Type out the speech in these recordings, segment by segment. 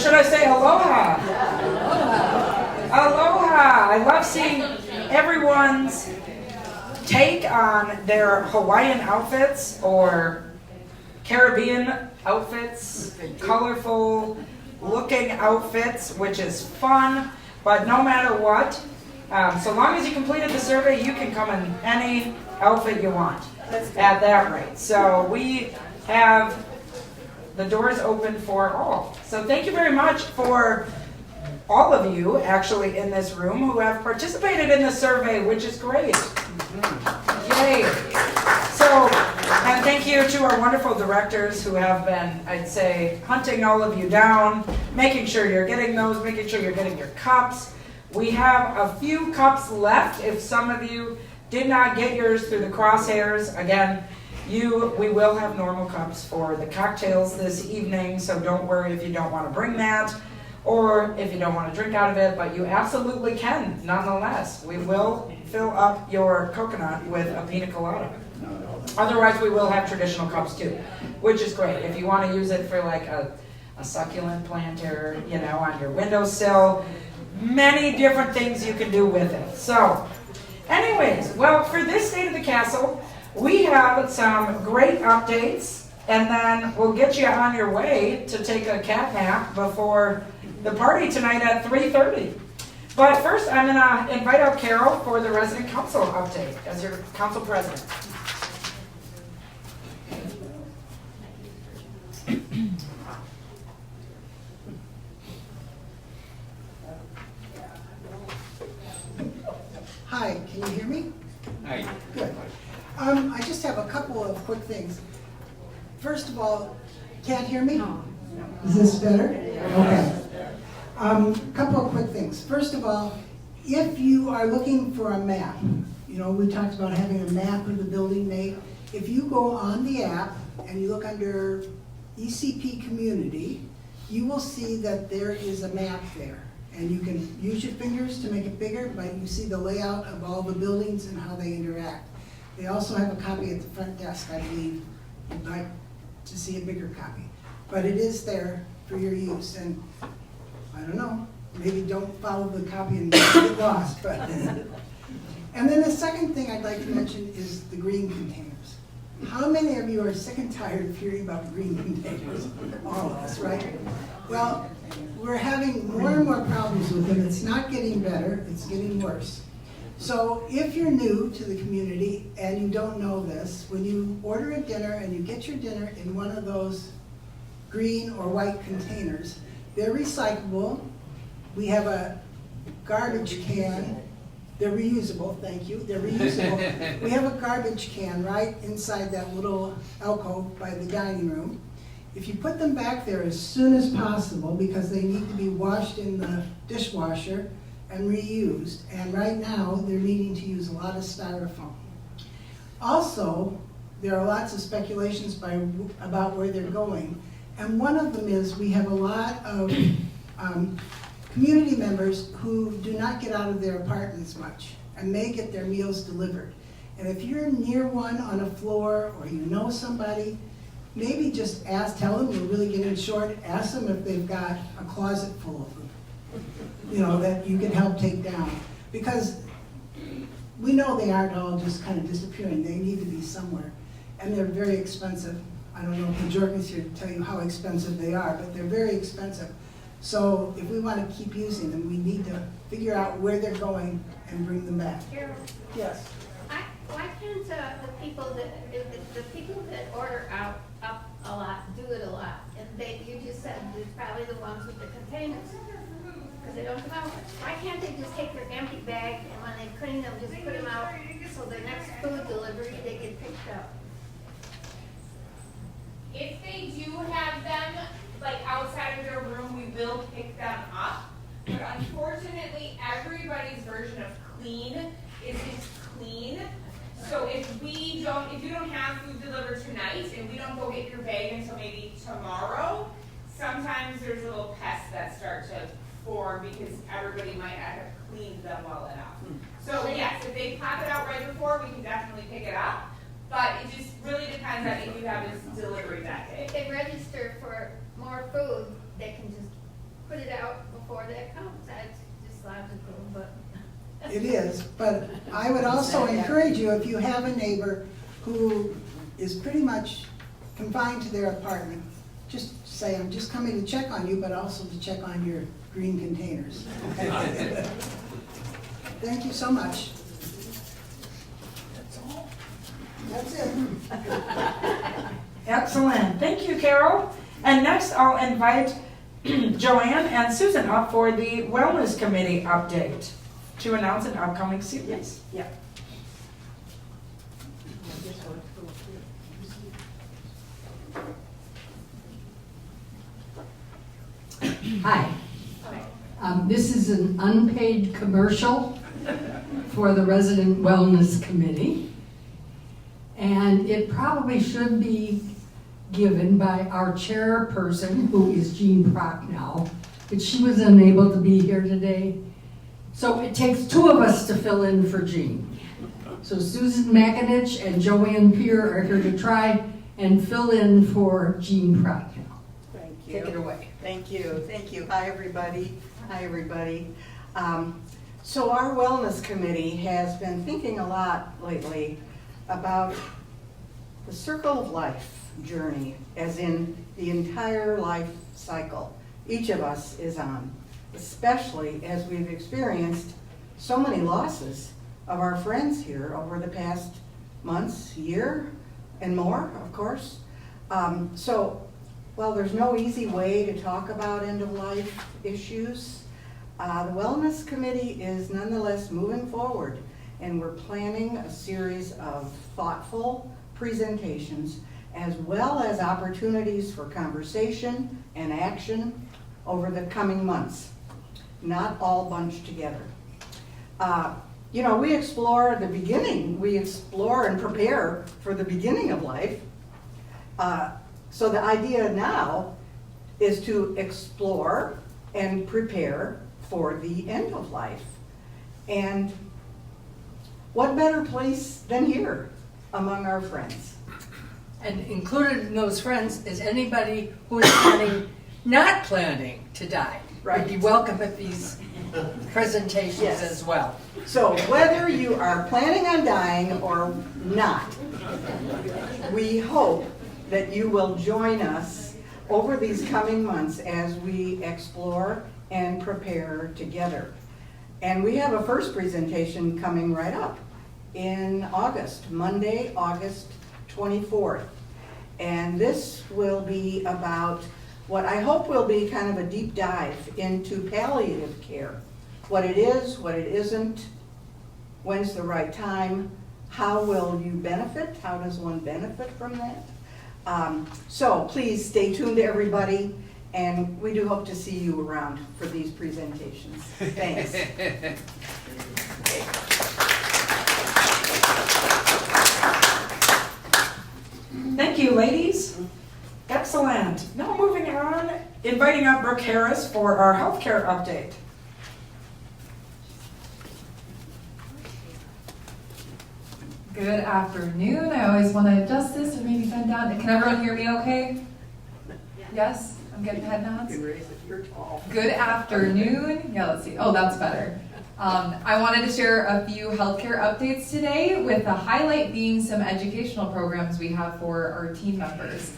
should I say aloha? Aloha. I love seeing everyone's take on their Hawaiian outfits or Caribbean outfits, colorful looking outfits, which is fun. But no matter what, so long as you completed the survey, you can come in any outfit you want at that rate. So we have the doors open for all. So thank you very much for all of you actually in this room who have participated in the survey, which is great. Yay. So, and thank you to our wonderful directors who have been, I'd say, hunting all of you down, making sure you're getting those, making sure you're getting your cups. We have a few cups left. If some of you did not get yours through the crosshairs, again, we will have normal cups for the cocktails this evening, so don't worry if you don't want to bring that or if you don't want to drink out of it, but you absolutely can nonetheless. We will fill up your coconut with a pina colada. Otherwise, we will have traditional cups too, which is great. If you want to use it for like a succulent planter, you know, on your windowsill, many different things you can do with it. So, anyways, well, for this State of the Castle, we have some great updates, and then we'll get you on your way to take a cat nap before the party tonight at 3:30. But first, I'm going to invite out Carol for the resident council update as your council president. Hi, can you hear me? Hi. Good. I just have a couple of quick things. First of all, can't hear me? Is this better? Okay. Couple of quick things. First of all, if you are looking for a map, you know, we talked about having a map of the building made. If you go on the app and you look under ECP Community, you will see that there is a map there. And you can use your fingers to make it bigger, but you see the layout of all the buildings and how they interact. They also have a copy at the front desk, I believe. You'd like to see a bigger copy. But it is there for your use, and I don't know, maybe don't follow the copy and get lost. But and then the second thing I'd like to mention is the green containers. How many of you are sick and tired of hearing about green containers? All of us, right? Well, we're having more and more problems with them. It's not getting better, it's getting worse. So if you're new to the community and you don't know this, when you order a dinner and you get your dinner in one of those green or white containers, they're recyclable. We have a garbage can. They're reusable, thank you. They're reusable. We have a garbage can right inside that little alcove by the dining room. If you put them back there as soon as possible, because they need to be washed in the dishwasher and reused, and right now they're needing to use a lot of styrofoam. Also, there are lots of speculations about where they're going, and one of them is we have a lot of community members who do not get out of their apartments much and may get their meals delivered. And if you're near one on a floor or you know somebody, maybe just tell them we're really getting short, ask them if they've got a closet full of them, you know, that you can help take down. Because we know they aren't all just kind of disappearing, they need to be somewhere. And they're very expensive. I don't know if the Jorgen's here to tell you how expensive they are, but they're very expensive. So if we want to keep using them, we need to figure out where they're going and bring them back. Carol, Yes. why can't the people that order out up a lot do it a lot? And you just said it's probably the ones with the containers, because they don't come out. Why can't they just take their empty bag and when they clean them, just put them out so the next food delivery they get picked up? If they do have them, like outside of their room, we will pick them up. But unfortunately, everybody's version of clean isn't clean. So if you don't have food delivered tonight and we don't go get your bag until maybe tomorrow, sometimes there's little pests that start to form because everybody might not have cleaned them well enough. So yes, if they pop it out right before, we can definitely pick it up. But it just really depends on if you have this delivery that day. If they register for more food, they can just put it out before that comes. That's just logical, but. It is, but I would also encourage you, if you have a neighbor who is pretty much confined to their apartment, just say, I'm just coming to check on you, but also to check on your green containers. Okay? Thank you so much. That's it. Excellent. Thank you, Carol. And next, I'll invite Joanne and Susan up for the Wellness Committee update to announce an upcoming series. Yeah. Hi. This is an unpaid commercial for the Resident Wellness Committee. And it probably should be given by our chairperson, who is Jean Prochnow, but she was unable to be here today. So it takes two of us to fill in for Jean. So Susan McAnich and Joanne Peer are here to try and fill in for Jean Prochnow. Thank you. Take it away. Thank you. Thank you. Hi, everybody. Hi, everybody. So our Wellness Committee has been thinking a lot lately about the circle of life journey, as in the entire life cycle each of us is on, especially as we've experienced so many losses of our friends here over the past months, year, and more, of course. So while there's no easy way to talk about end-of-life issues, the Wellness Committee is nonetheless moving forward, and we're planning a series of thoughtful presentations as well as opportunities for conversation and action over the coming months, not all bunched together. You know, we explore the beginning, we explore and prepare for the beginning of life. So the idea now is to explore and prepare for the end of life. And what better place than here among our friends? And included in those friends is anybody who is not planning to die. Right. Would be welcome at these presentations Yes. as well. So whether you are planning on dying or not, we hope that you will join us over these coming months as we explore and prepare together. And we have a first presentation coming right up in August, Monday, August 24th. And this will be about what I hope will be kind of a deep dive into palliative care. What it is, what it isn't, when's the right time, how will you benefit, how does one benefit from that? So please stay tuned, everybody, and we do hope to see you around for these presentations. Thanks. Thank you, ladies. Excellent. Now moving on, inviting up Brooke Harris for our healthcare update. Good afternoon. I always want to adjust this or maybe bend down. Can everyone hear me okay? Yes? I'm getting head nods? You're tall. Good afternoon. Yeah, let's see. Oh, that's better. I wanted to share a few healthcare updates today, with the highlight being some educational programs we have for our team members.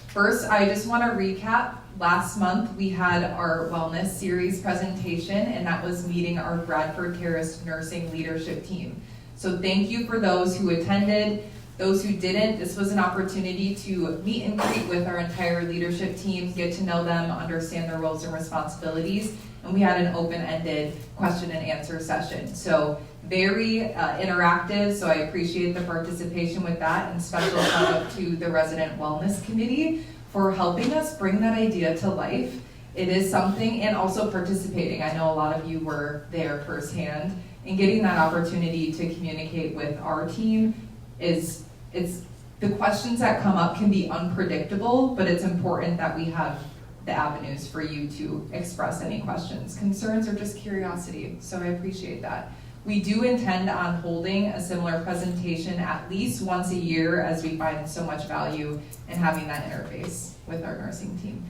First, I just want to recap. Last month, we had our wellness series presentation, and that was meeting our Bradford Terrace nursing leadership team. So thank you for those who attended. Those who didn't, this was an opportunity to meet and greet with our entire leadership team, get to know them, understand their roles and responsibilities, and we had an open-ended question and answer session. So very interactive, so I appreciate the participation with that, and special shout out to the Resident Wellness Committee for helping us bring that idea to life. It is something, and also participating. I know a lot of you were there firsthand, and getting that opportunity to communicate with our team is, the questions that come up can be unpredictable, but it's important that we have the avenues for you to express any questions, concerns, or just curiosity. So I appreciate that. We do intend on holding a similar presentation at least once a year, as we find so much value in having that interface with our nursing team.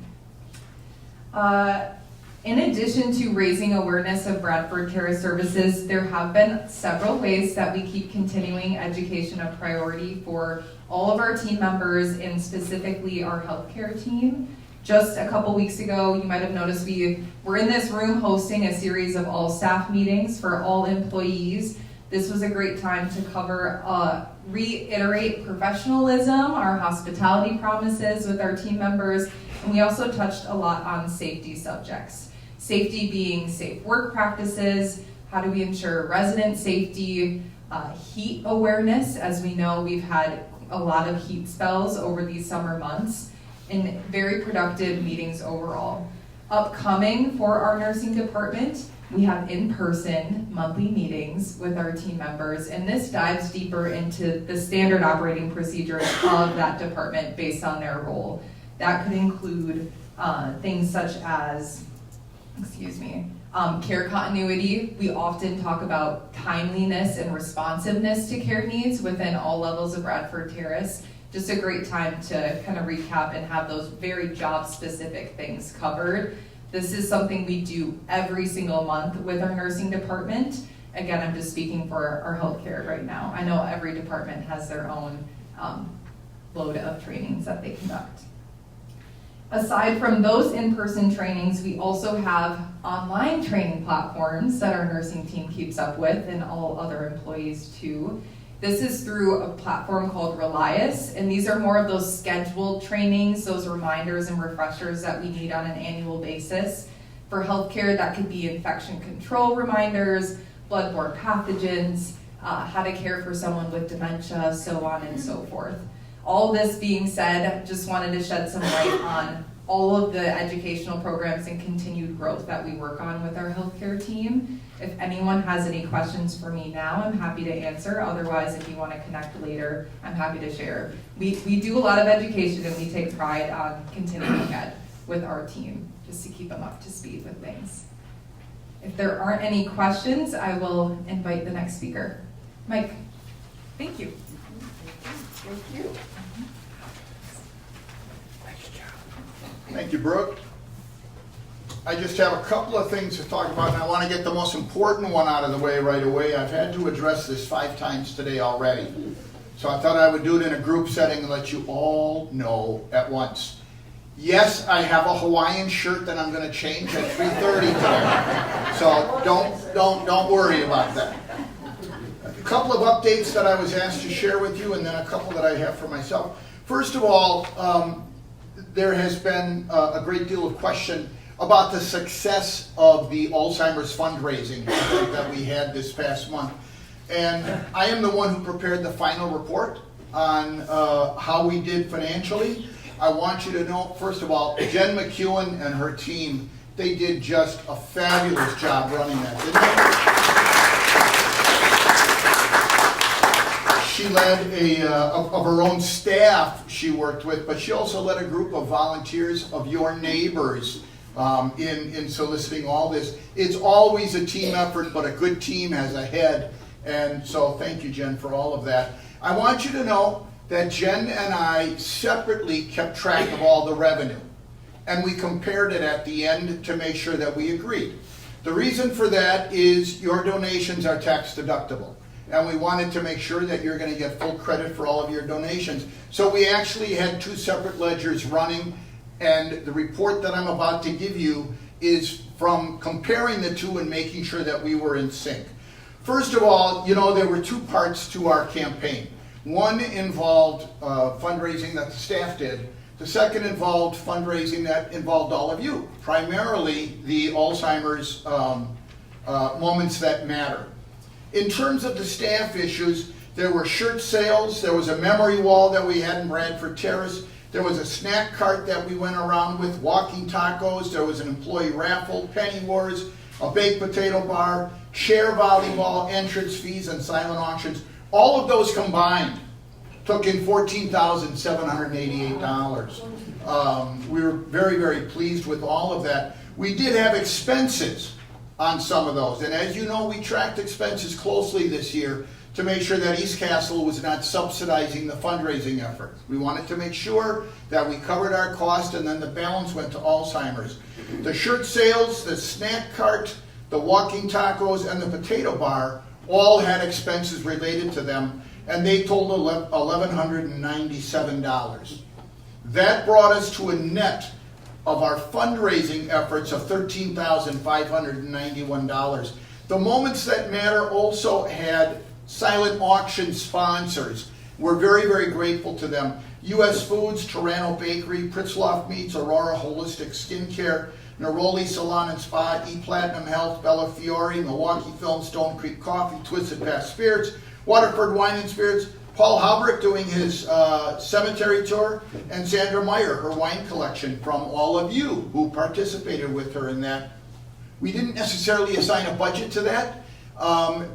In addition to raising awareness of Bradford Terrace services, there have been several ways that we keep continuing education a priority for all of our team members and specifically our healthcare team. Just a couple weeks ago, you might have noticed we were in this room hosting a series of all staff meetings for all employees. This was a great time to cover, reiterate professionalism, our hospitality promises with our team members, and we also touched a lot on safety subjects. Safety being safe work practices, how do we ensure resident safety, heat awareness, as we know we've had a lot of heat spells over these summer months, and very productive meetings overall. Upcoming for our nursing department, we have in-person monthly meetings with our team members, and this dives deeper into the standard operating procedures of that department based on their role. That could include things such as, care continuity. We often talk about timeliness and responsiveness to care needs within all levels of Bradford Terrace. Just a great time to kind of recap and have those very job-specific things covered. This is something we do every single month with our nursing department. Again, I'm just speaking for our healthcare right now. I know every department has their own load of trainings that they conduct. Aside from those in-person trainings, we also have online training platforms that our nursing team keeps up with and all other employees too. This is through a platform called Relias, and these are more of those scheduled trainings, those reminders and refreshers that we need on an annual basis. For healthcare, that could be infection control reminders, bloodborne pathogens, how to care for someone with dementia, so on and so forth. All this being said, just wanted to shed some light on all of the educational programs and continued growth that we work on with our healthcare team. If anyone has any questions for me now, I'm happy to answer. Otherwise, if you want to connect later, I'm happy to share. We do a lot of education and we take pride on continuing ed with our team, just to keep them up to speed with things. If there aren't any questions, I will invite the next speaker. Mike, thank you. Thank you. Thank you, Brooke. I just have a couple of things to talk about, and I want to get the most important one out of the way right away. I've had to address this 5 times today already. So I thought I would do it in a group setting and let you all know at once. Yes, I have a Hawaiian shirt that I'm going to change at 3:30 today. So don't worry about that. A couple of updates that I was asked to share with you, and then a couple that I have for myself. First of all, there has been a great deal of question about the success of the Alzheimer's fundraising that we had this past month. And I am the one who prepared the final report on how we did financially. I want you to know, first of all, Jen McEwen and her team, they did just a fabulous job running that, didn't they? She led of her own staff she worked with, but she also led a group of volunteers of your neighbors in soliciting all this. It's always a team effort, but a good team has a head. And so thank you, Jen, for all of that. I want you to know that Jen and I separately kept track of all the revenue. And we compared it at the end to make sure that we agreed. The reason for that is your donations are tax deductible. And we wanted to make sure that you're going to get full credit for all of your donations. So we actually had 2 separate ledgers running, and the report that I'm about to give you is from comparing the 2 and making sure that we were in sync. First of all, you know, there were 2 parts to our campaign. One involved fundraising that the staff did. The second involved fundraising that involved all of you, primarily the Alzheimer's Moments That Matter. In terms of the staff issues, there were shirt sales, there was a memory wall that we had in Bradford Terrace, there was a snack cart that we went around with, walking tacos, there was an employee raffle, penny wars, a baked potato bar, chair volleyball, entrance fees, and silent auctions. All of those combined took in $14,788. We were very, very pleased with all of that. We did have expenses on some of those, and as you know, we tracked expenses closely this year. to make sure that East Castle was not subsidizing the fundraising effort. We wanted to make sure that we covered our cost, and then the balance went to Alzheimer's. The shirt sales, the snack cart, the walking tacos, and the potato bar all had expenses related to them, and they totaled $1,197. That brought us to a net of our fundraising efforts of $13,591. The Moments That Matter also had silent auction sponsors. We're very, very grateful to them. U.S. Foods, Toronto Bakery, Pritzloff Meats, Aurora Holistic Skincare, Neroli Salon and Spa, E-Platinum Health, Bella Fiore, Milwaukee Film, Stone Creek Coffee, Twisted Path Spirits, Waterford Wine and Spirits, Paul Halbrick doing his cemetery tour, and Sandra Meyer, her wine collection, from all of you who participated with her in that. We didn't necessarily assign a budget to that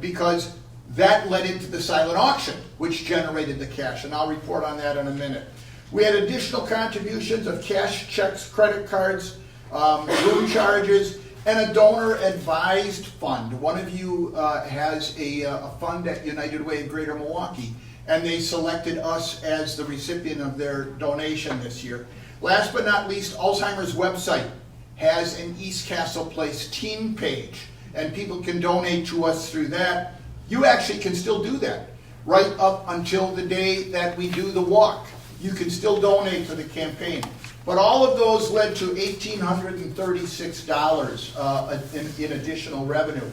because that led into the silent auction, which generated the cash, and I'll report on that in a minute. We had additional contributions of cash, checks, credit cards, room charges, and a donor-advised fund. One of you has a fund at United Way of Greater Milwaukee, and they selected us as the recipient of their donation this year. Last but not least, Alzheimer's website has an East Castle Place team page, and people can donate to us through that. You actually can still do that right up until the day that we do the walk. You can still donate to the campaign. But all of those led to $1,836 in additional revenue.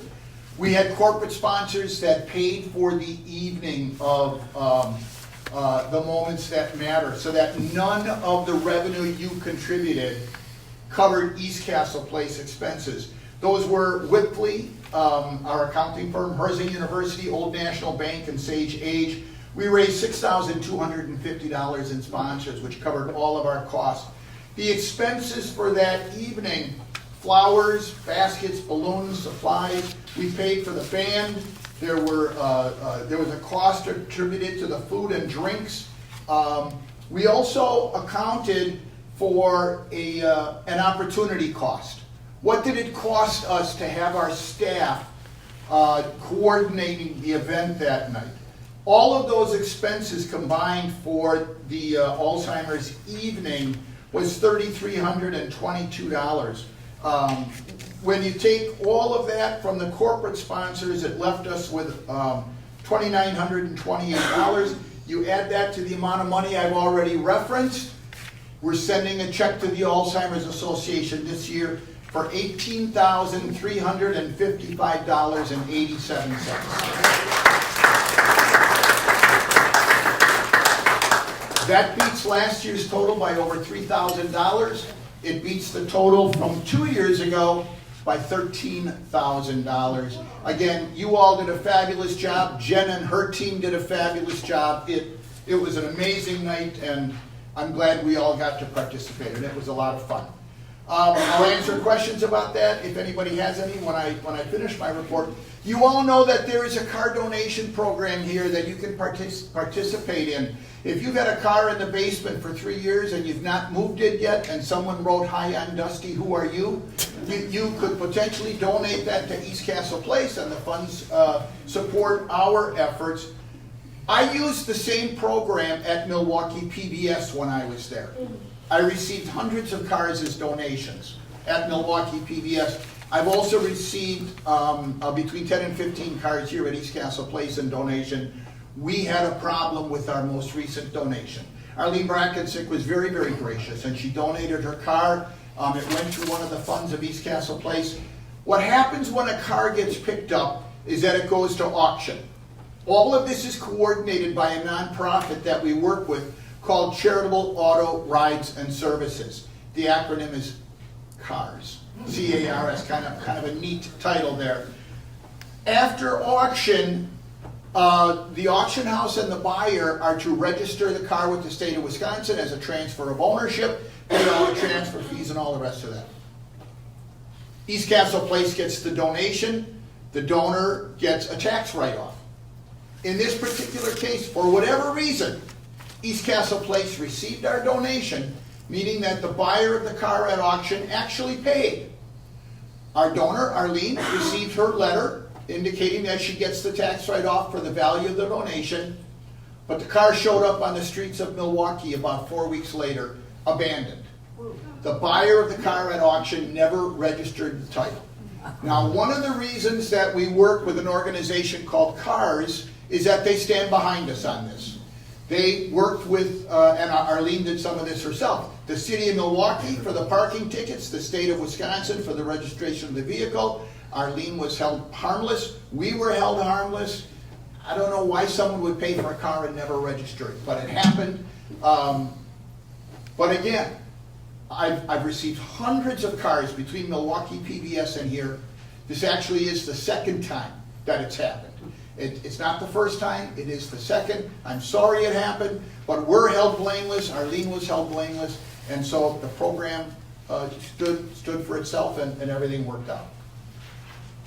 We had corporate sponsors that paid for the evening of the Moments That Matter, so that none of the revenue you contributed covered East Castle Place expenses. Those were Whipley, our accounting firm, Herzing University, Old National Bank, and Sage Age. We raised $6,250 in sponsors, which covered all of our costs. The expenses for that evening: flowers, baskets, balloons, supplies. We paid for the band. There was a cost attributed to the food and drinks. We also accounted for an opportunity cost. What did it cost us to have our staff coordinating the event that night? All of those expenses combined for the Alzheimer's evening was $3,322. When you take all of that from the corporate sponsors, it left us with $2,928. You add that to the amount of money I've already referenced. We're sending a check to the Alzheimer's Association this year for $18,355.87. That beats last year's total by over $3,000. It beats the total from 2 years ago by $13,000. Again, you all did a fabulous job. Jen and her team did a fabulous job. It was an amazing night, and I'm glad we all got to participate, and it was a lot of fun. I'll answer questions about that if anybody has any when I finish my report. You all know that there is a car donation program here that you can participate in. If you've had a car in the basement for 3 years and you've not moved it yet, and someone wrote, "Hi, I'm Dusty, who are you?" You could potentially donate that to East Castle Place, and the funds support our efforts. I used the same program at Milwaukee PBS when I was there. I received hundreds of cars as donations at Milwaukee PBS. I've also received between 10 and 15 cars here at East Castle Place in donation. We had a problem with our most recent donation. Arlene Brackensick was very, very gracious, and she donated her car. It went to one of the funds of East Castle Place. What happens when a car gets picked up is that it goes to auction. All of this is coordinated by a nonprofit that we work with called Charitable Auto Rides and Services. The acronym is CARS, C-A-R-S, kind of a neat title there. After auction, the auction house and the buyer are to register the car with the state of Wisconsin as a transfer of ownership, pay all the transfer fees and all the rest of that. East Castle Place gets the donation, the donor gets a tax write-off. In this particular case, for whatever reason, East Castle Place received our donation, meaning that the buyer of the car at auction actually paid. Our donor, Arlene, received her letter indicating that she gets the tax write-off for the value of the donation, but the car showed up on the streets of Milwaukee about 4 weeks later, abandoned. The buyer of the car at auction never registered the title. Now, one of the reasons that we work with an organization called CARS is that they stand behind us on this. They worked with, and Arlene did some of this herself, the city of Milwaukee for the parking tickets, the state of Wisconsin for the registration of the vehicle. Arlene was held harmless. We were held harmless. I don't know why someone would pay for a car and never register it, but it happened. But again, I've received hundreds of cars between Milwaukee PBS and here. This actually is the second time that it's happened. It's not the first time, it is the second. I'm sorry it happened, but we're held blameless. Arlene was held blameless, and so the program stood for itself, and everything worked out.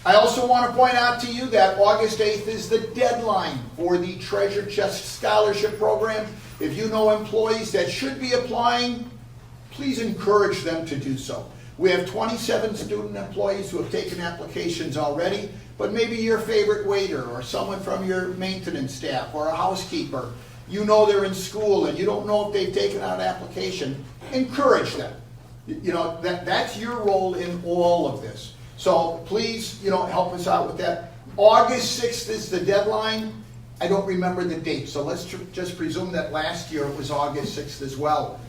I also want to point out to you that August 8th is the deadline for the Treasure Chest Scholarship Program. If you know employees that should be applying, please encourage them to do so. We have 27 student employees who have taken applications already, but maybe your favorite waiter or someone from your maintenance staff or a housekeeper, you know they're in school and you don't know if they've taken out an application, encourage them. You know, that's your role in all of this. So please, help us out with that. August 6th is the deadline. I don't remember the date, so let's just presume that last year it was August 6th as well.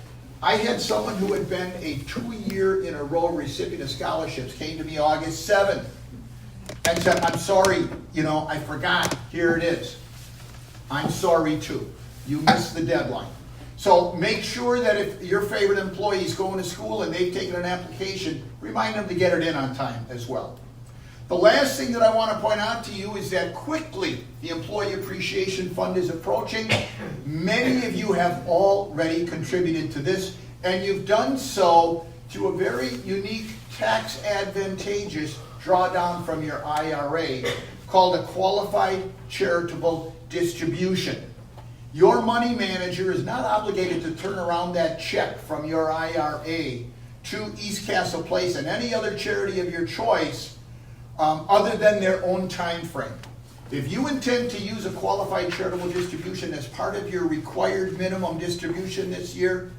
I had someone who had been a 2-year-in-a-row recipient of scholarships came to me August 7th and said, I'm sorry, I forgot. Here it is. I'm sorry too. You missed the deadline. So make sure that if your favorite employee is going to school and they've taken an application, remind them to get it in on time as well. The last thing that I want to point out to you is that quickly the Employee Appreciation Fund is approaching. Many of you have already contributed to this, and you've done so to a very unique tax advantageous drawdown from your IRA called a qualified charitable distribution. Your money manager is not obligated to turn around that check from your IRA to East Castle Place and any other charity of your choice other than their own time frame. If you intend to use a qualified charitable distribution as part of your required minimum distribution this year,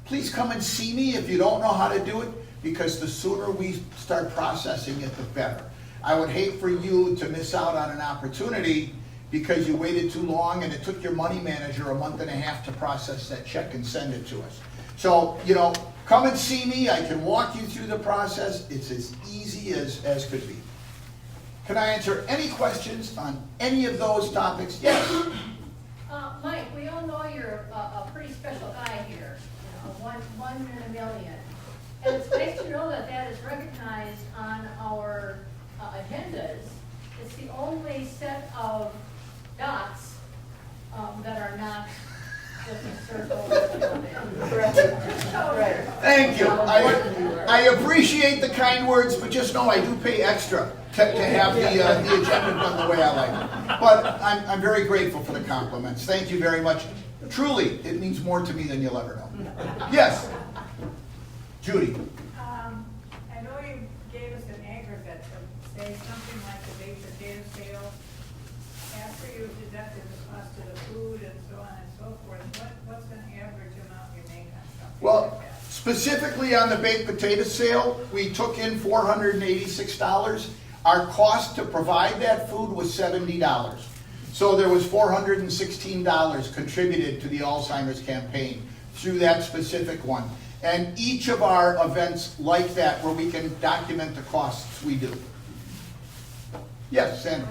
please come and see me if you don't know how to do it, because the sooner we start processing it, the better. I would hate for you to miss out on an opportunity because you waited too long and it took your money manager a month and a half to process that check and send it to us. So, come and see me. I can walk you through the process. It's as easy as could be. Can I answer any questions on any of those topics? Yes? Mike, we all know you're a pretty special guy here, one in a million. And it's nice to know that is recognized on our agendas. It's the only set of dots that are not with a circle. Thank you. I appreciate the kind words, but just know I do pay extra to have the agenda done the way I like it. But I'm very grateful for the compliments. Thank you very much. Truly, it means more to me than you'll ever know. Yes? Judy? I know you gave us an aggregate of, say, something like the baked potato sale. After you've deducted the cost of the food and so on and so forth, what's an average amount you make on something Well, like that? specifically on the baked potato sale, we took in $486. Our cost to provide that food was $70. So there was $416 contributed to the Alzheimer's campaign through that specific one. And each of our events like that, where we can document the costs, we do. Yes, Sandra?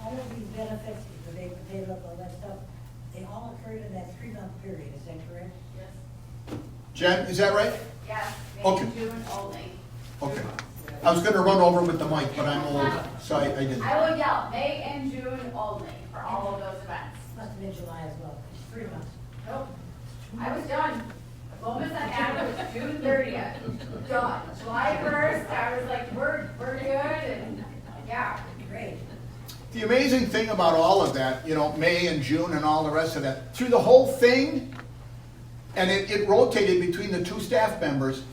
All of these benefits, the baked potato, all that stuff, they all occurred in that 3-month period, is that correct? Yes. Jen, is that right? Yes, May Okay. and June only. Okay. I was going to run over with the mic, but I'm old, so I didn't. I will yell, May and June only for all of those events. Must have been July as well, 3 months. Nope. I was done. The bonus I had was June 30th. Done. July 1st, I was like, we're good, and yeah. Great. The amazing thing about all of that, May and June and all the rest of that, through the whole thing, and it rotated between the two staff members,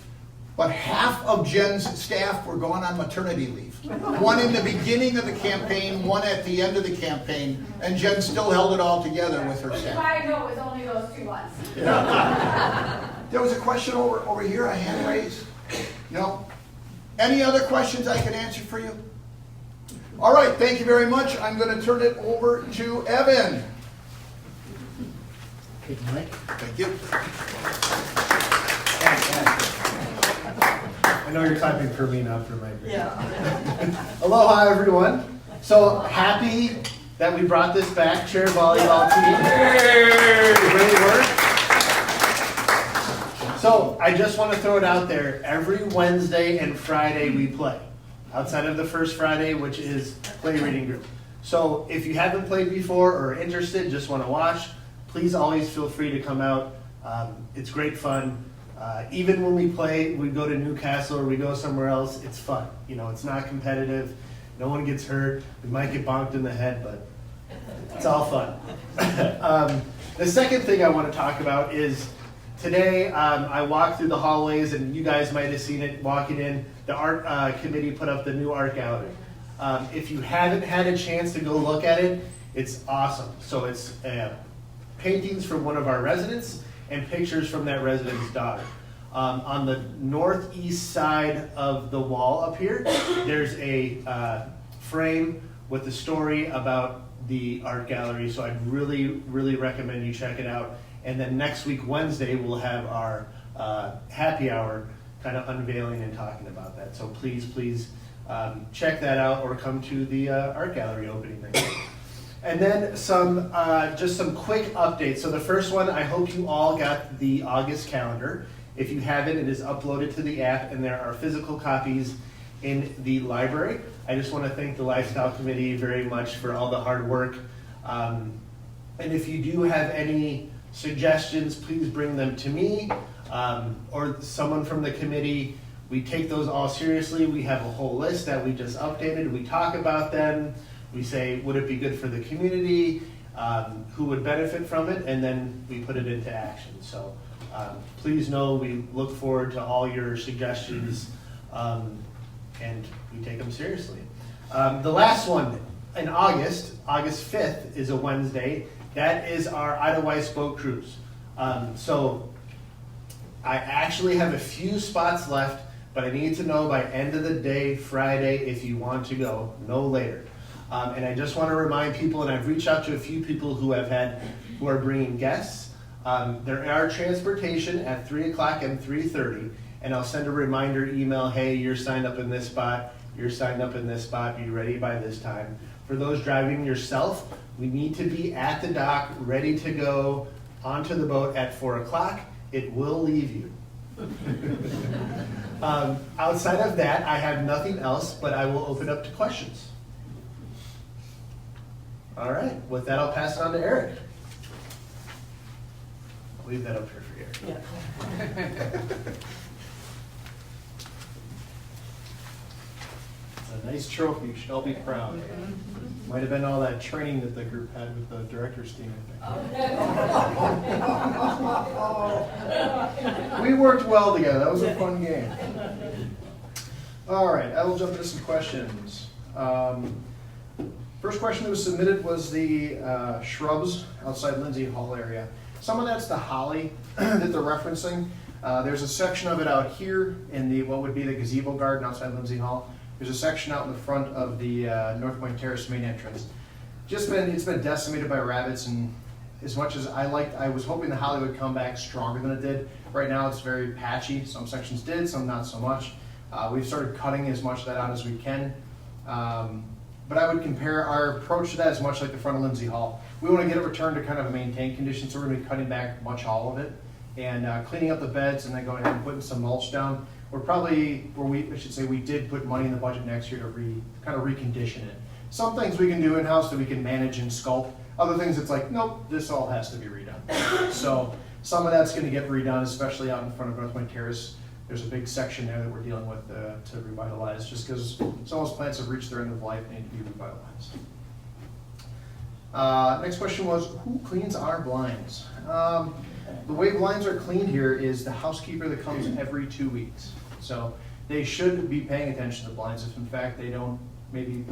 But half of Jen's staff were gone on maternity leave. One in the beginning of the campaign, one at the end of the campaign, and Jen still held it all together with her Which staff. I know is only those 2 months. There was a question over here, a hand raised. No? Any other questions I can answer for you? All right, thank you very much. I'm going to turn it over to Evan. Okay, Mike. Thank you. I know you're typing for me, not for Mike. Yeah. Aloha, everyone. So happy that we brought this back, chair volleyball team. Great work. So I just want to throw it out there. Every Wednesday and Friday we play, outside of the first Friday, which is play reading group. So if you haven't played before or are interested, just want to watch, please always feel free to come out. It's great fun. Even when we play, we go to Newcastle or we go somewhere else, it's fun. You know, it's not competitive. No one gets hurt. We might get bonked in the head, but it's all fun. The second thing I want to talk about is today I walked through the hallways, and you guys might have seen it walking in. The art committee put up the new art gallery. If you haven't had a chance to go look at it, it's awesome. So it's paintings from one of our residents and pictures from that resident's daughter. On the northeast side of the wall up here, there's a frame with the story about the art gallery, so I'd really, really recommend you check it out. And then next week, Wednesday, we'll have our happy hour kind of unveiling and talking about that. So please, please check that out or come to the art gallery opening next week. And then just some quick updates. So the first one, I hope you all got the August calendar. If you haven't, it is uploaded to the app, and there are physical copies in the library. I just want to thank the Lifestyle Committee very much for all the hard work. And if you do have any suggestions, please bring them to me or someone from the committee. We take those all seriously. We have a whole list that we just updated. We talk about them. We say, would it be good for the community? Who would benefit from it? And then we put it into action. So please know we look forward to all your suggestions and we take them seriously. The last one in August 5th is a Wednesday. That is our Idlewice boat cruise. So I actually have a few spots left, but I need to know by end of the day, Friday, if you want to go, no later. And I just want to remind people, and I've reached out to a few people who are bringing guests. There are transportation at 3 o'clock and 3:30, and I'll send a reminder email, hey, you're signed up in this spot, you're signed up in this spot, be ready by this time. For those driving yourself, we need to be at the dock, ready to go onto the boat at 4 o'clock. It will leave you. Outside of that, I have nothing else, but I will open up to questions. All right, with that, I'll pass it on to Eric. I'll leave that up here for Eric. Yeah. It's a nice trophy, you should all be proud. Might have been all that training that the group had with the director's team, I think. We worked well together, that was a fun game. All right, I will jump into some questions. First question that was submitted was the shrubs outside Lindsay Hall area. Some of that's the holly that they're referencing. There's a section of it out here in the what would be the gazebo garden outside Lindsay Hall. There's a section out in the front of the North Point Terrace main entrance. It's been decimated by rabbits, and as much as I was hoping the holly would come back stronger than it did. Right now it's very patchy. Some sections did, some not so much. We've started cutting as much of that out as we can. But I would compare our approach to that as much like the front of Lindsay Hall. We want to get it returned to kind of a maintained condition, so we're going to be cutting back much all of it and cleaning up the beds and then going ahead and putting some mulch down. We did put money in the budget next year to kind of recondition it. Some things we can do in-house that we can manage and sculpt. Other things it's like, nope, this all has to be redone. So some of that's going to get redone, especially out in front of North Point Terrace. There's a big section there that we're dealing with to revitalize, just because some of those plants have reached their end of life and need to be revitalized. Next question was, who cleans our blinds? The way blinds are cleaned here is the housekeeper that comes every 2 weeks. So they should be paying attention to the blinds. If in fact they don't maybe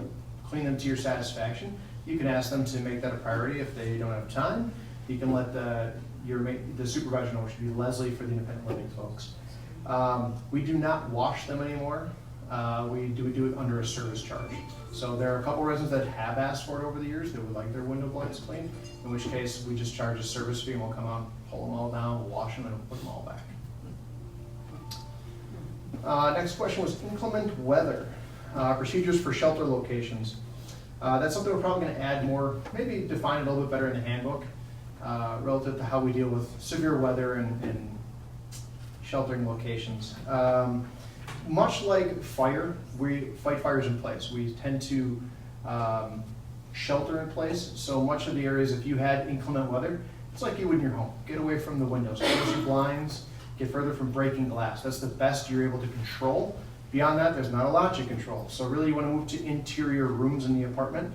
clean them to your satisfaction, you can ask them to make that a priority. If they don't have time, you can let the supervisor know, which would be Leslie for the independent living folks. We do not wash them anymore. We do it under a service charge. So there are a couple residents that have asked for it over the years that would like their window blinds cleaned, in which case we just charge a service fee and we'll come out, pull them all down, we'll wash them, and put them all back. Next question was inclement weather, procedures for shelter locations. That's something we're probably going to add more, maybe define it a little bit better in the handbook, relative to how we deal with severe weather and sheltering locations. Much like fire, we fight fires in place. We tend to shelter in place. So much of the areas, if you had inclement weather, it's like you would in your home. Get away from the windows, close your blinds, get further from breaking glass. That's the best you're able to control. Beyond that, there's not a lot you control. So really you want to move to interior rooms in the apartment.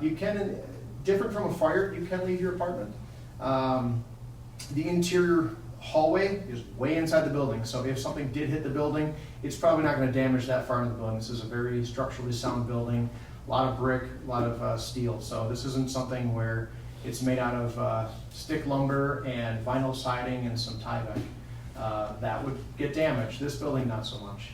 You can, different from a fire, you can leave your apartment. The interior hallway is way inside the building, so if something did hit the building, it's probably not going to damage that far in the building. This is a very structurally sound building, a lot of brick, a lot of steel, so this isn't something where it's made out of stick lumber and vinyl siding and some Tyvek. That would get damaged. This building, not so much.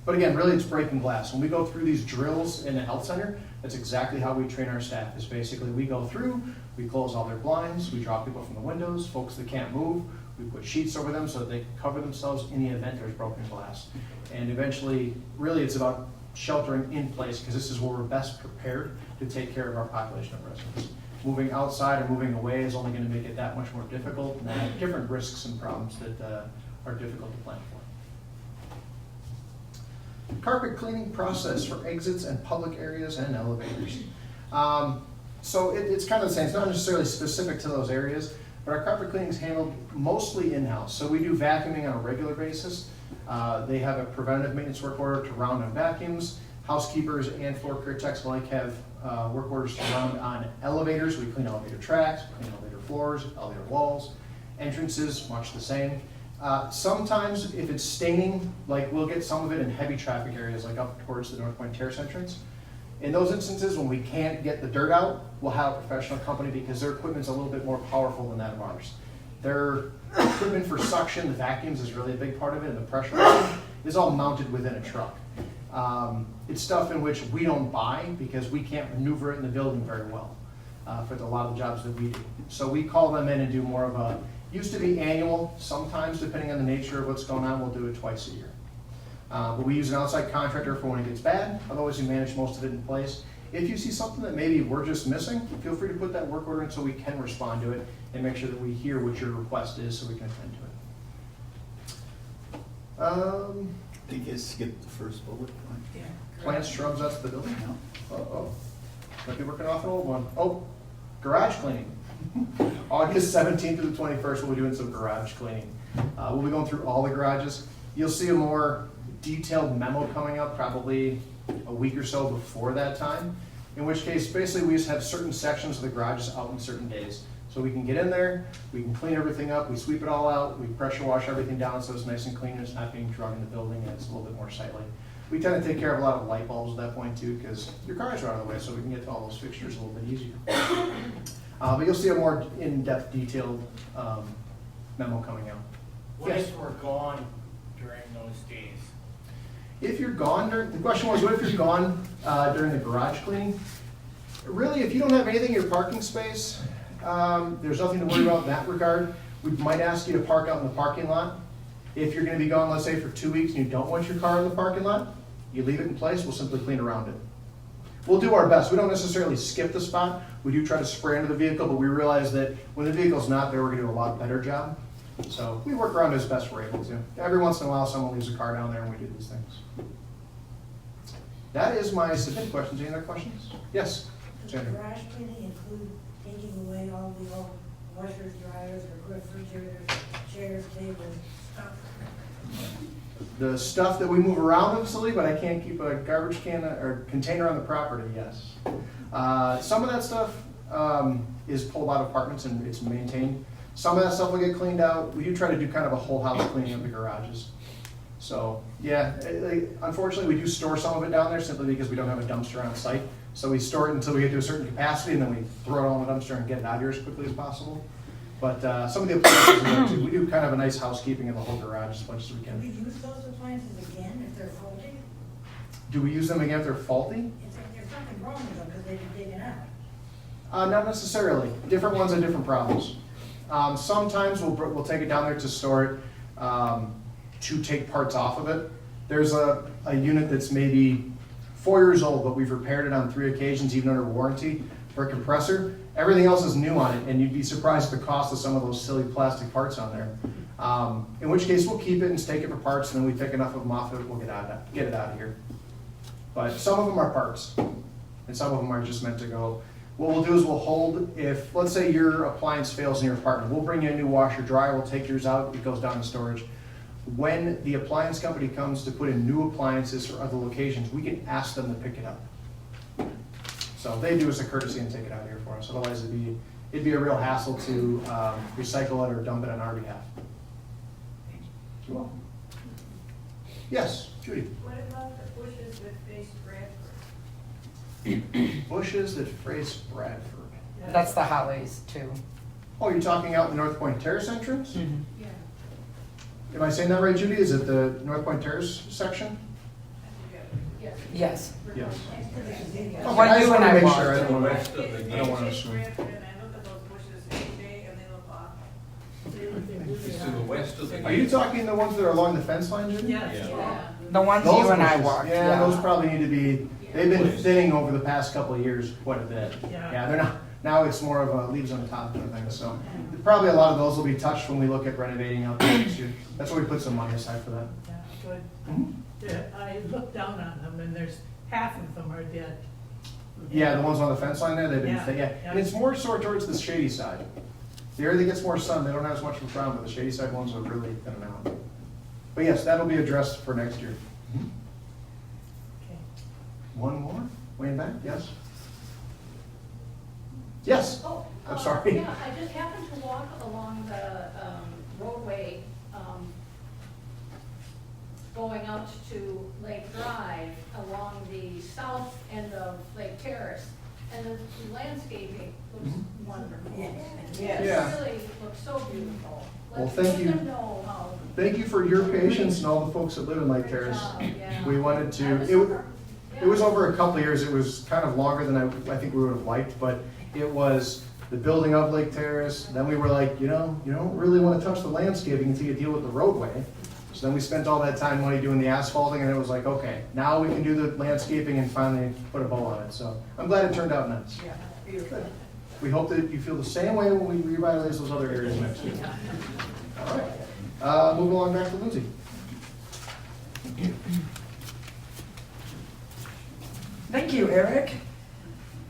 But again, really it's breaking glass. When we go through these drills in the health center, that's exactly how we train our staff, is basically we go through, we close all their blinds, we draw people from the windows, folks that can't move, we put sheets over them so that they can cover themselves in the event there's broken glass. And eventually, really it's about sheltering in place, because this is where we're best prepared to take care of our population of residents. Moving outside or moving away is only going to make it that much more difficult, and have different risks and problems that are difficult to plan for. Carpet cleaning process for exits and public areas and elevators. So it's kind of the same. It's not necessarily specific to those areas, but our carpet cleaning is handled mostly in-house. So we do vacuuming on a regular basis. They have a preventative maintenance work order to round on vacuums. Housekeepers and floor care techs alike have work orders to round on elevators. We clean elevator tracks, clean elevator floors, elevator walls. Entrances, much the same. Sometimes if it's staining, like we'll get some of it in heavy traffic areas, like up towards the North Point Terrace entrance. In those instances, when we can't get the dirt out, we'll have a professional company, because their equipment's a little bit more powerful than that of ours. Their equipment for suction, the vacuums is really a big part of it, and the pressure is all mounted within a truck. It's stuff in which we don't buy because we can't maneuver it in the building very well for a lot of the jobs that we do. So we call them in and do more of a, used to be annual, sometimes depending on the nature of what's going on, we'll do it twice a year. But we use an outside contractor for when it gets bad, otherwise we manage most of it in place. If you see something that maybe we're just missing, feel free to put that work order in so we can respond to it and make sure that we hear what your request is so we can attend to it. I think you skipped the first bullet point. Yeah. Plants, shrubs, that's the building? No. Uh-oh. Might be working off an old one. Oh, garage cleaning. August 17th to the 21st, we'll be doing some garage cleaning. We'll be going through all the garages. You'll see a more detailed memo coming up probably a week or so before that time, in which case basically we just have certain sections of the garages out on certain days. So we can get in there, we can clean everything up, we sweep it all out, we pressure wash everything down so it's nice and clean and it's not being drug in the building and it's a little bit more sightly. We tend to take care of a lot of light bulbs at that point too, because your cars are out of the way, so we can get to all those fixtures a little bit easier. But you'll see a more in-depth detailed memo coming out. What if we're gone during those days? If you're gone the question was, what if you're gone during the garage cleaning? Really, if you don't have anything in your parking space, there's nothing to worry about in that regard. We might ask you to park out in the parking lot. If you're going to be gone, let's say for 2 weeks, and you don't want your car in the parking lot, you leave it in place, we'll simply clean around it. We'll do our best. We don't necessarily skip the spot. We do try to spray into the vehicle, but we realize that when the vehicle's not there, we're going to do a lot better job. So we work around as best we're able to. Every once in a while, someone leaves a car down there and we do these things. That is my submit questions. Any other questions? Yes? Does the garage cleaning include taking away all the old washers, dryers, or refrigerators, chairs, tables, stuff? The stuff that we move around the facility, but I can't keep a garbage can or container on the property, yes. Some of that stuff is pulled out of apartments and it's maintained. Some of that stuff will get cleaned out. We do try to do kind of a whole house cleaning of the garages. So, yeah, unfortunately, we do store some of it down there simply because we don't have a dumpster on site. So we store it until we get to a certain capacity, and then we throw it all in the dumpster and get it out of here as quickly as possible. But some of the appliances we do too. We do kind of a nice housekeeping in the whole garage as much as we Do we can. use those appliances again if they're faulty? Do we use them again if they're faulty? It's like there's something wrong with them because they've been taken out. Not necessarily. Different ones have different problems. Sometimes we'll take it down there to store it, to take parts off of it. There's a unit that's maybe 4 years old, but we've repaired it on 3 occasions, even under warranty, for a compressor. Everything else is new on it, and you'd be surprised at the cost of some of those silly plastic parts on there. In which case, we'll keep it and take it for parts, and then we take enough of them off it, we'll get it out of here. But some of them are parts, and some of them are just meant to go. What we'll do is we'll hold, if, let's say your appliance fails in your apartment, we'll bring you a new washer dryer, we'll take yours out, it goes down in storage. When the appliance company comes to put in new appliances for other locations, we can ask them to pick it up. So they do us a courtesy and take it out of here for us. Otherwise, it'd be a real hassle to recycle it or dump it on our behalf. You're welcome. Yes, Judy. What about the bushes that face Bradford? Bushes that face Bradford. That's the hollies too. Oh, you're talking out in the North Point Terrace entrance? Mm-hmm. Yeah. Am I saying that right, Judy? Is it the North Point Terrace section? Yes. Yes. Yes. Okay, When I just you want and to I make walked. sure. I don't want West to. of the I don't want to gate. assume. Bradford, and I look at those bushes every day and they look off. It's to the west of the. Are you talking the ones that are along the fence line, Judy? Yeah. The ones Those you and I bushes, walked. yeah, those probably need to be, they've been thinning over the past couple of years quite a bit. Yeah, they're not, now it's more of a leaves on the top kind of thing, so. Probably a lot of those will be touched when we look at renovating out there next year. That's why we put some money aside for that. Yeah, good. Mhm. Yeah, I looked down on them and there's half of them are dead. Yeah, the ones on the fence line there, they've been, Yeah, yeah, and it's more sort towards the shady side. The area that gets more sun, they don't have as much of a problem, but the shady side ones are really thinning out. But yes, that'll be addressed for next year. Okay. One more, way in back, yes? Yes, Oh, I'm sorry. Yeah, I just happened to walk along the roadway going out to Lake Drive along the south end of Lake Terrace. And the landscaping looks wonderful. Yeah. It really looks so beautiful. Well, thank you. Let them know how. Thank you for your patience and all the folks that live in Lake Great Terrace. job, yeah. We wanted That to, was- it was over a couple of years, it was kind of longer than I think we would have liked, but it was the building of Lake Terrace, then we were like, you don't really want to touch the landscaping until you deal with the roadway. So then we spent all that time, money doing the asphalting, and it was like, okay, now we can do the landscaping and finally put a bow on it. So I'm glad it turned out nice. Yeah, beautiful. We hope that you feel the same way when we revitalize those other areas next year. All right, move along back to Lindsay. Thank you, Eric.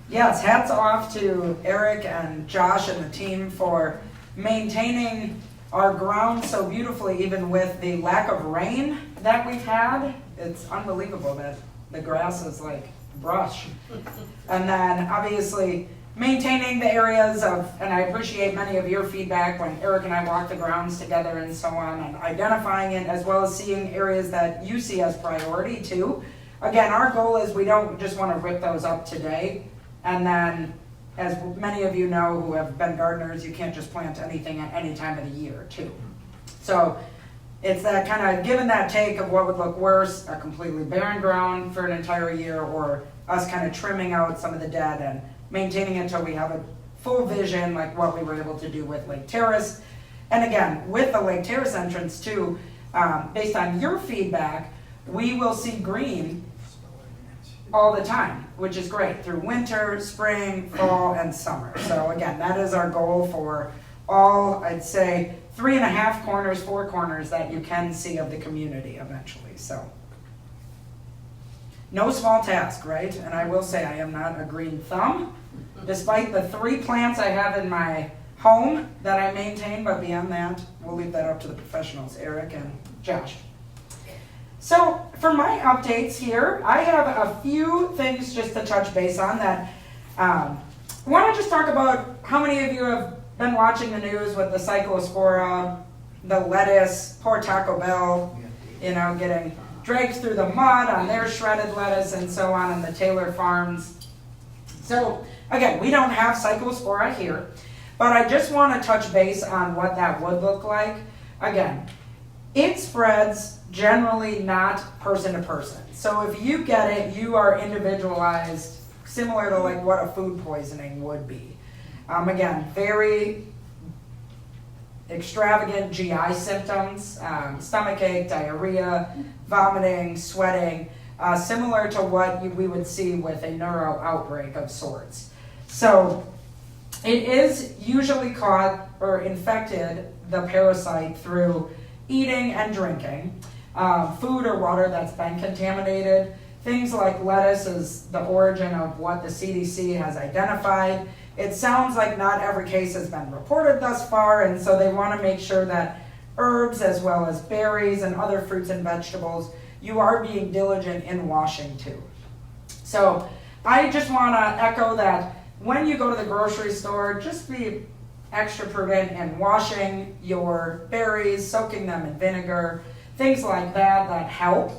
Yes, hats off to Eric and Josh and the team for maintaining our ground so beautifully, even with the lack of rain that we've had. It's unbelievable that the grass is like brush. And then obviously maintaining the areas of, and I appreciate many of your feedback when Eric and I walk the grounds together and so on, and identifying it as well as seeing areas that you see as priority too. Again, our goal is we don't just want to rip those up today, and then, as many of you know who have been gardeners, you can't just plant anything at any time of the year too. So it's that kind of give and that take of what would look worse, a completely barren ground for an entire year, or us kind of trimming out some of the dead and maintaining it until we have a full vision like what we were able to do with Lake Terrace. And again, with the Lake Terrace entrance too, based on your feedback, we will see green all the time, which is great, through winter, spring, fall, and summer. So again, that is our goal for all, I'd say, 3.5 corners, 4 corners that you can see of the community eventually. So no small task, right? And I will say I am not a green thumb, despite the 3 plants I have in my home that I maintain, but beyond that, we'll leave that up to the professionals, Eric and Josh. So for my updates here, I have a few things just to touch base on that. I want to just talk about how many of you have been watching the news with the Cyclospora, the lettuce, poor Taco Bell. getting dragged through the mud on their shredded lettuce and so on in the Taylor farms. So again, we don't have Cyclospora here, but I just want to touch base on what that would look like. Again, it spreads generally not person to person. So if you get it, you are individualized, similar to like what a food poisoning would be. Again, very extravagant GI symptoms, stomachache, diarrhea, vomiting, sweating, similar to what we would see with a neuro outbreak of sorts. So it is usually caught or infected, the parasite, through eating and drinking, food or water that's been contaminated. Things like lettuce is the origin of what the CDC has identified. It sounds like not every case has been reported thus far, and so they want to make sure that herbs as well as berries and other fruits and vegetables, you are being diligent in washing too. So I just want to echo that when you go to the grocery store, just be extra prudent in washing your berries, soaking them in vinegar, things like that help.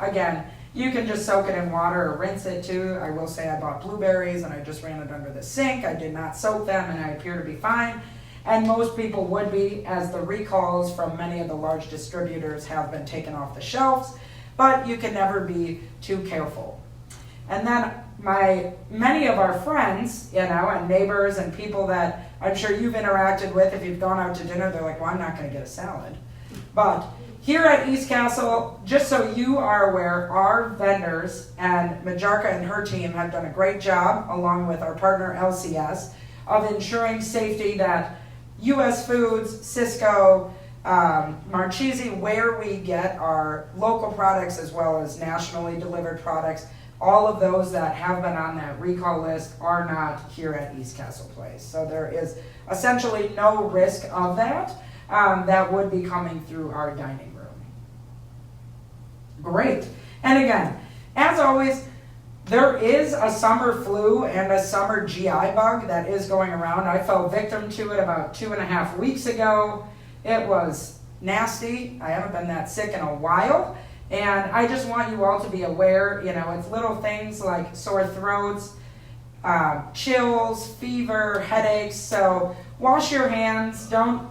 Again, you can just soak it in water or rinse it too. I will say I bought blueberries and I just ran it under the sink. I did not soak them and I appear to be fine. And most people would be, as the recalls from many of the large distributors have been taken off the shelves, but you can never be too careful. And then many of our friends, and neighbors and people that I'm sure you've interacted with, if you've gone out to dinner, they're like, well, I'm not going to get a salad. But here at East Castle, just so you are aware, our vendors and Majarka and her team have done a great job, along with our partner LCS, of ensuring safety that U.S. Foods, Cisco, Marchese, where we get our local products as well as nationally delivered products, all of those that have been on that recall list are not here at East Castle Place. So there is essentially no risk of that. That would be coming through our dining room. Great. And again, as always, there is a summer flu and a summer GI bug that is going around. I fell victim to it about 2.5 weeks ago. It was nasty. I haven't been that sick in a while. And I just want you all to be aware, it's little things like sore throats, chills, fever, headaches. So wash your hands. Don't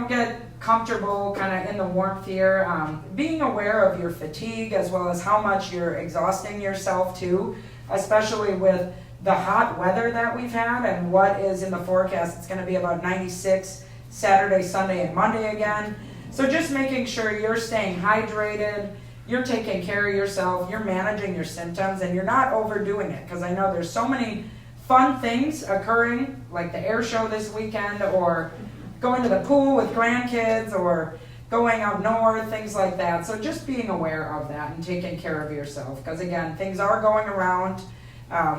get comfortable kind of in the warmth here. Being aware of your fatigue as well as how much you're exhausting yourself too, especially with the hot weather that we've had and what is in the forecast. It's going to be about 96 Saturday, Sunday, and Monday again. So just making sure you're staying hydrated, you're taking care of yourself, you're managing your symptoms, and you're not overdoing it. Because I know there's so many fun things occurring, like the air show this weekend, or going to the pool with grandkids, or going out north, things like that. So just being aware of that and taking care of yourself. Because again, things are going around.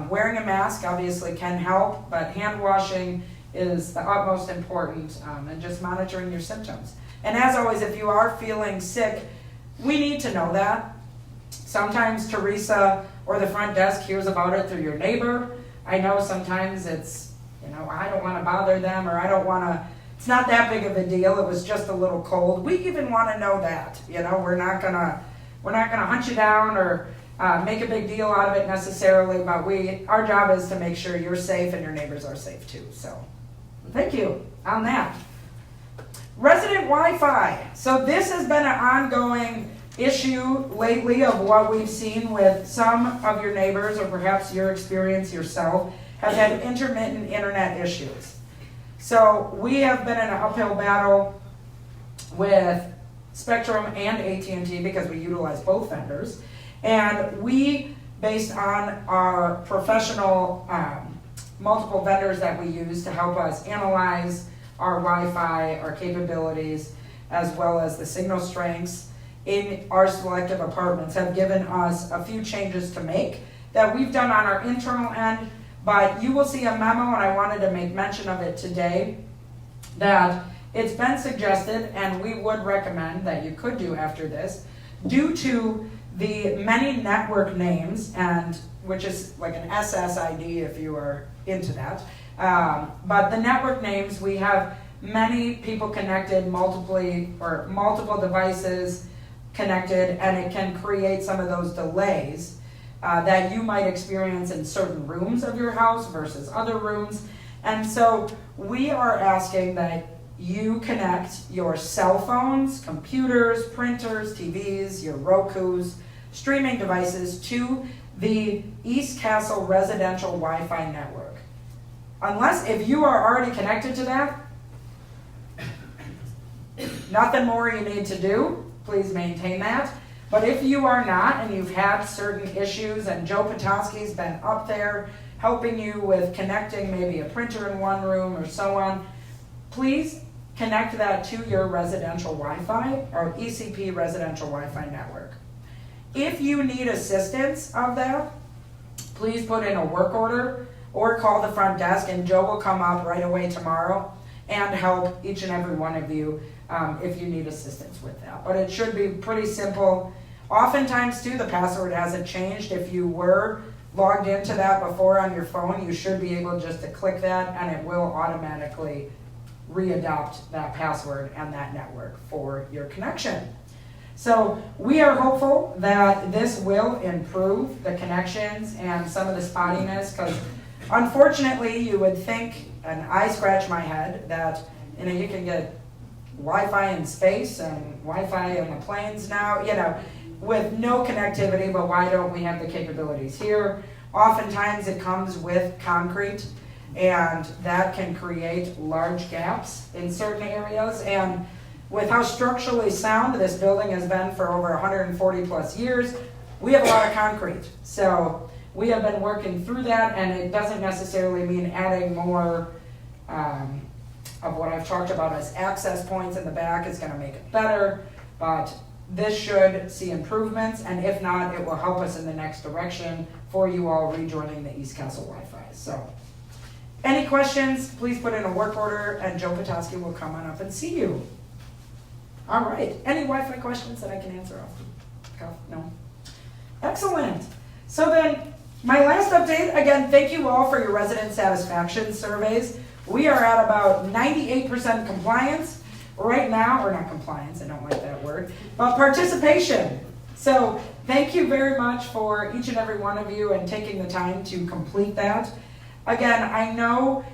Wearing a mask obviously can help, but hand washing is the utmost important, and just monitoring your symptoms. And as always, if you are feeling sick, we need to know that. Sometimes Teresa or the front desk hears about it through your neighbor. I know sometimes it's, I don't want to bother them, or I don't want to, it's not that big of a deal. It was just a little cold. We even want to know that. We're not gonna hunt you down or make a big deal out of it necessarily, but our job is to make sure you're safe and your neighbors are safe too. So thank you on that. Resident Wi-Fi. So this has been an ongoing issue lately of what we've seen with some of your neighbors, or perhaps your experience yourself, have had intermittent internet issues. So we have been in an uphill battle with Spectrum and AT&T because we utilize both vendors. And we, based on our professional multiple vendors that we use to help us analyze our Wi-Fi, our capabilities, as well as the signal strengths in our selective apartments, have given us a few changes to make that we've done on our internal end. But you will see a memo, and I wanted to make mention of it today, that it's been suggested, and we would recommend that you could do after this, due to the many network names, and which is like an SSID if you are into that. But the network names, we have many people connected multiple devices connected, and it can create some of those delays that you might experience in certain rooms of your house versus other rooms. And so we are asking that you connect your cell phones, computers, printers, TVs, your Rokus, streaming devices to the East Castle residential Wi-Fi network. Unless, if you are already connected to that, nothing more you need to do. Please maintain that. But if you are not and you've had certain issues and Joe Petoskey's been up there helping you with connecting maybe a printer in one room or so on, please connect that to your residential Wi-Fi or ECP residential Wi-Fi network. If you need assistance of that, please put in a work order or call the front desk, and Joe will come up right away tomorrow and help each and every one of you if you need assistance with that. But it should be pretty simple. Oftentimes too, the password hasn't changed. If you were logged into that before on your phone, you should be able just to click that and it will automatically readopt that password and that network for your connection. So we are hopeful that this will improve the connections and some of the spottiness, because unfortunately you would think, and I scratch my head, that you can get Wi-Fi in space and Wi-Fi on the planes now, with no connectivity, but why don't we have the capabilities here? Oftentimes it comes with concrete, and that can create large gaps in certain areas. And with how structurally sound this building has been for over 140 plus years, we have a lot of concrete. So we have been working through that, and it doesn't necessarily mean adding more of what I've talked about as access points in the back is going to make it better, but this should see improvements, and if not, it will help us in the next direction for you all rejoining the East Castle Wi-Fi. So, any questions, please put in a work order, and Joe Petoskey will come on up and see you. All right, any Wi-Fi questions that I can answer off the cuff? No? Excellent. So then, my last update, again, thank you all for your resident satisfaction surveys. We are at about 98% compliance right now, or not compliance, I don't like that word, but participation. So thank you very much for each and every one of you and taking the time to complete that. Again, I know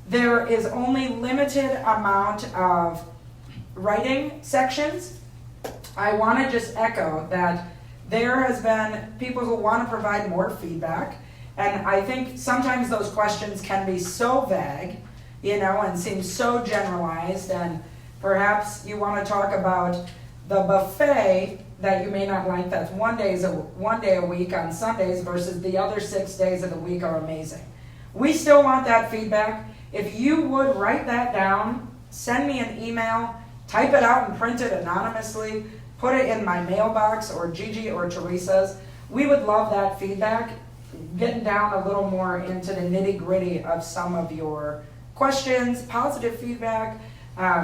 there is only limited amount of writing sections. I want to just echo that there has been people who want to provide more feedback, and I think sometimes those questions can be so vague, and seem so generalized, and perhaps you want to talk about the buffet that you may not like, that's one day a week on Sundays versus the other 6 days of the week are amazing. We still want that feedback. If you would write that down, send me an email, type it out and print it anonymously, put it in my mailbox or Gigi or Teresa's. We would love that feedback, getting down a little more into the nitty-gritty of some of your questions, positive feedback,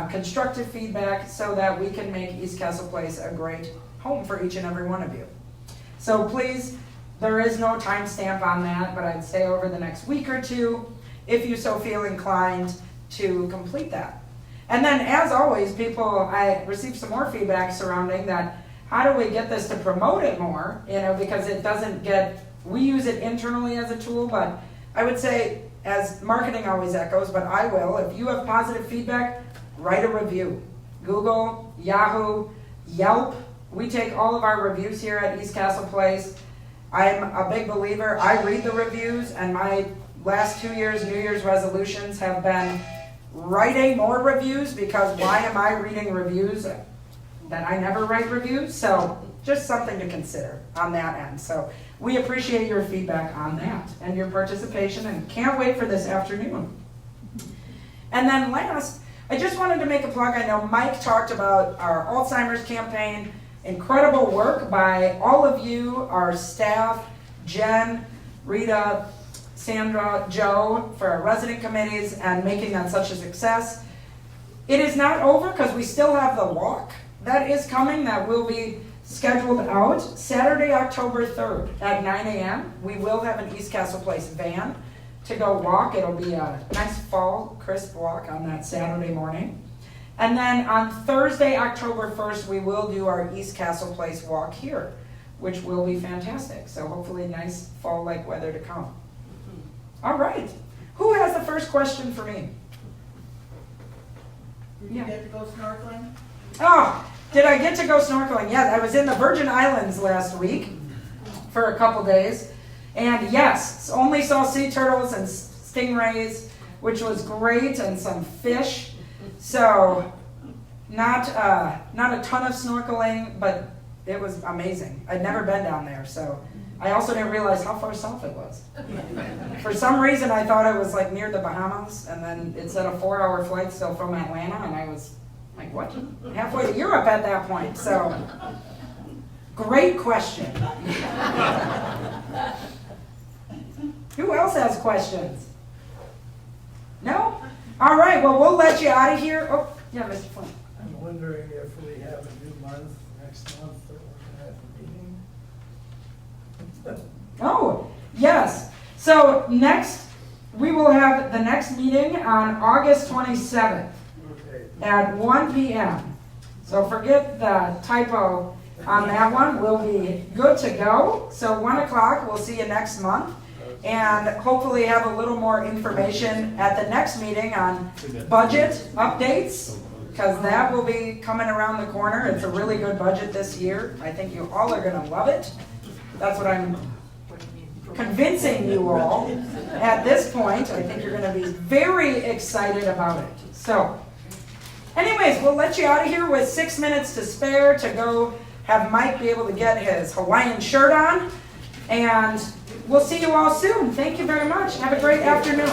constructive feedback, so that we can make East Castle Place a great home for each and every one of you. So please, there is no timestamp on that, but I'd say over the next week or two, if you so feel inclined to complete that. And then, as always, I received some more feedback surrounding that. How do we get this to promote it more? Because it doesn't we use it internally as a tool, but I would say, as marketing always echoes, but I will, if you have positive feedback, write a review. Google, Yahoo, Yelp. We take all of our reviews here at East Castle Place. I'm a big believer. I read the reviews, and my last 2 years, New Year's resolutions have been writing more reviews, because why am I reading reviews that I never write reviews? So just something to consider on that end. So we appreciate your feedback on that and your participation, and can't wait for this afternoon. And then last, I just wanted to make a plug. I know Mike talked about our Alzheimer's campaign. Incredible work by all of you, our staff, Jen, Rita, Sandra, Joe, for our resident committees, and making that such a success. It is not over, because we still have the walk that is coming, that will be scheduled out Saturday, October 3rd at 9 a.m. We will have an East Castle Place van to go walk. It'll be a nice fall, crisp walk on that Saturday morning. And then on Thursday, October 1st, we will do our East Castle Place walk here, which will be fantastic. So hopefully nice fall-like weather to come. All right. Who has the first question for me? Did you get to go snorkeling? Oh, did I get to go snorkeling? Yes, I was in the Virgin Islands last week for a couple days. And yes, only saw sea turtles and stingrays, which was great, and some fish. So not a ton of snorkeling, but it was amazing. I'd never been down there, so I also didn't realize how far south it was. For some reason, I thought it was like near the Bahamas, and then it said a 4-hour flight still from Atlanta, and I was like, what? Halfway to Europe at that point. So, great question. Who else has questions? No? All right, well, we'll let you out of here. Oh, yeah, Mr. Flynn. I'm wondering if we have a new month next month that we're going to have a meeting. Oh, yes. So next, we will have the next meeting on August 27th at 1 p.m. So forget the typo on that one. We'll be good to go. So 1 o'clock, we'll see you next month. And hopefully have a little more information at the next meeting on budget updates, because that will be coming around the corner. It's a really good budget this year. I think you all are going to love it. That's what I'm convincing you all at this point. I think you're going to be very excited about it. So, anyways, we'll let you out of here with 6 minutes to spare to go have Mike be able to get his Hawaiian shirt on. And we'll see you all soon. Thank you very much. Have a great afternoon.